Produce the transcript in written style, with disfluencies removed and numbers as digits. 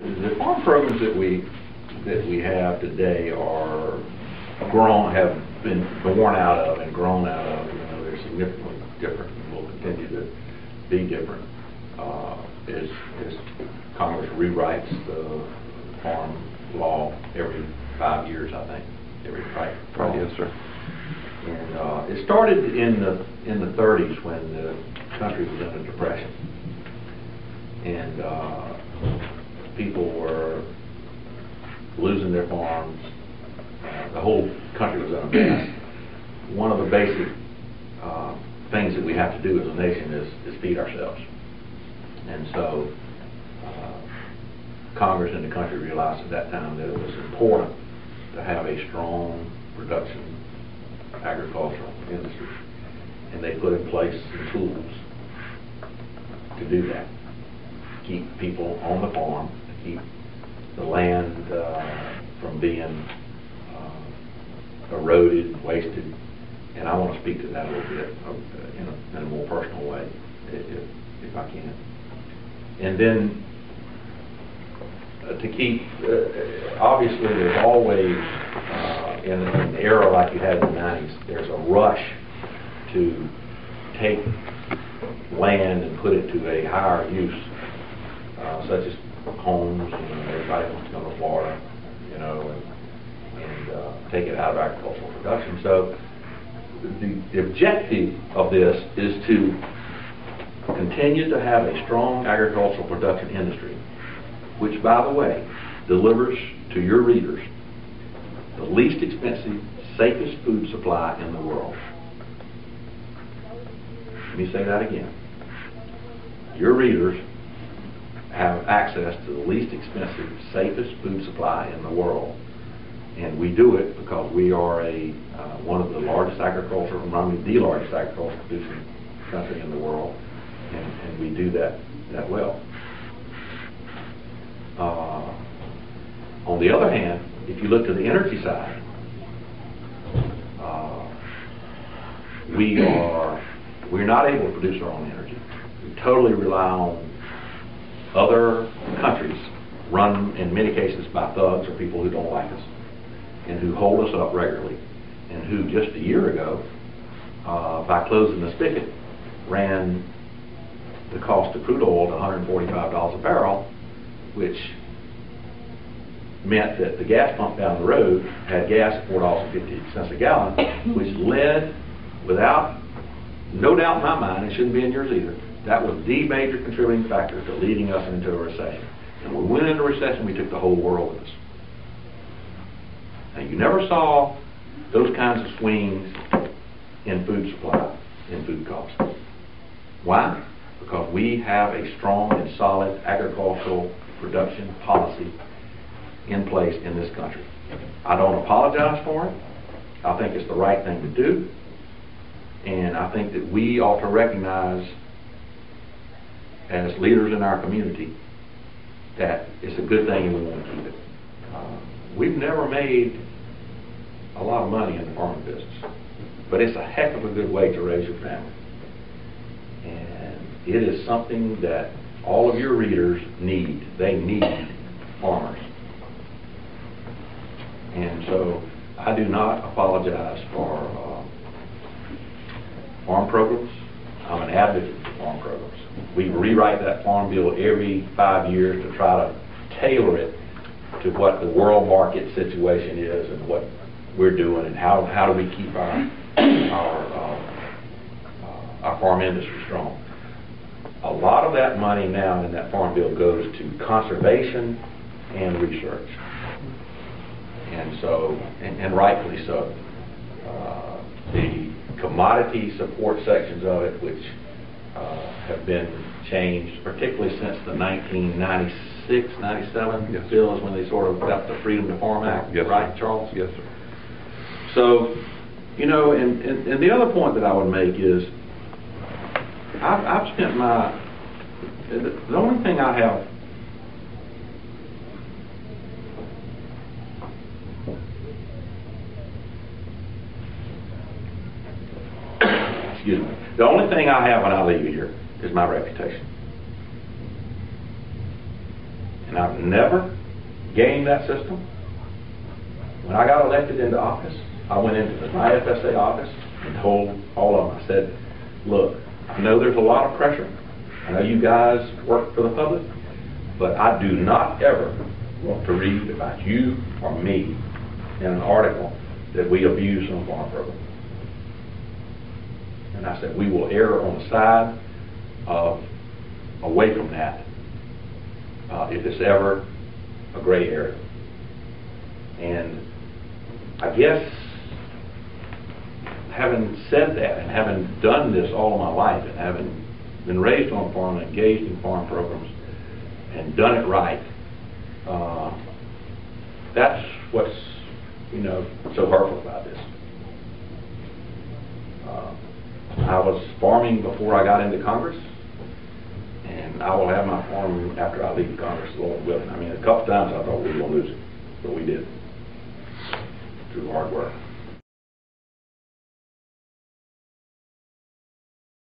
The farm programs that we have today have been born out of and grown out of. They're significantly different and will continue to be different as Congress rewrites the farm law every 5 years, I think. Right, yes, sir. And it started in the 30s when the country was in a depression, and people were losing their farms. The whole country was in a mess. One of the basic things that we have to do as a nation is feed ourselves. And so Congress and the country realized at that time that it was important to have a strong production agricultural industry. And they put in place some tools to do that. Keep people on the farm, to keep the land from being eroded, wasted. And I want to speak to that a little bit in a more personal way, if I can. And then to keep, obviously there's always, in an era like you had in the 90s, there's a rush to take land and put it to a higher use, such as homes. Everybody wants to go to Florida, and take it out of agricultural production. So the objective of this is to continue to have a strong agricultural production industry, which, by the way, delivers to your readers the least expensive, safest food supply in the world. Let me say that again. Your readers have access to the least expensive, safest food supply in the world. And we do it because we are one of the largest agricultural, the largest agricultural producing country in the world, and we do that well. On the other hand, if you look to the energy side, we're not able to produce our own energy. We totally rely on other countries, run in many cases by thugs or people who don't like us, and who hold us up regularly, and who just a year ago, by closing the spigot, ran the cost of crude oil to $145 a barrel, which meant that the gas pump down the road had gas at $4.50 a gallon, which led, without no doubt in my mind, it shouldn't be in yours either, that was the major contributing factor to leading us into a recession. And when we went into a recession, we took the whole world with us. Now, you never saw those kinds of swings in food supply, in food costs. Why? Because we have a strong and solid agricultural production policy in place in this country. I don't apologize for it. I think it's the right thing to do. And I think that we ought to recognize, as leaders in our community, that it's a good thing and we want to keep it. We've never made a lot of money in the farming business, but it's a heck of a good way to raise your family. And it is something that all of your readers need. They need farmers. And so I do not apologize for farm programs. I'm an advocate for farm programs. We rewrite that farm bill every 5 years to try to tailor it to what the world market situation is and what we're doing, and how do we keep our farm industry strong. A lot of that money now in that farm bill goes to conservation and research, and so, and rightfully so. The commodity support sections of it, which have been changed, particularly since the 1996, 97 yes. bill, is when they sort of got the Freedom to Farm Act, yes, right, sir. Charles? Yes, sir. So, and the other point that I would make is, I've spent the only thing I have, excuse me, the only thing I have when I leave here is my reputation. And I've never gamed that system. When I got elected into office, I went into the IFSA office and told all of them, I said, look, I know there's a lot of pressure. I know you guys work for the public, but I do not ever want to read about you or me in an article that we abuse on farm program. And I said, we will err on the side of away from that if it's ever a gray area. And I guess having said that and having done this all my life and having been raised on a farm and engaged in farm programs and done it right, that's what's, you know, so hurtful about this. I was farming before I got into Congress, and I will have my farm after I leave Congress, Lord willing. I mean, a couple times I thought we were going to lose it, but we did through hard work.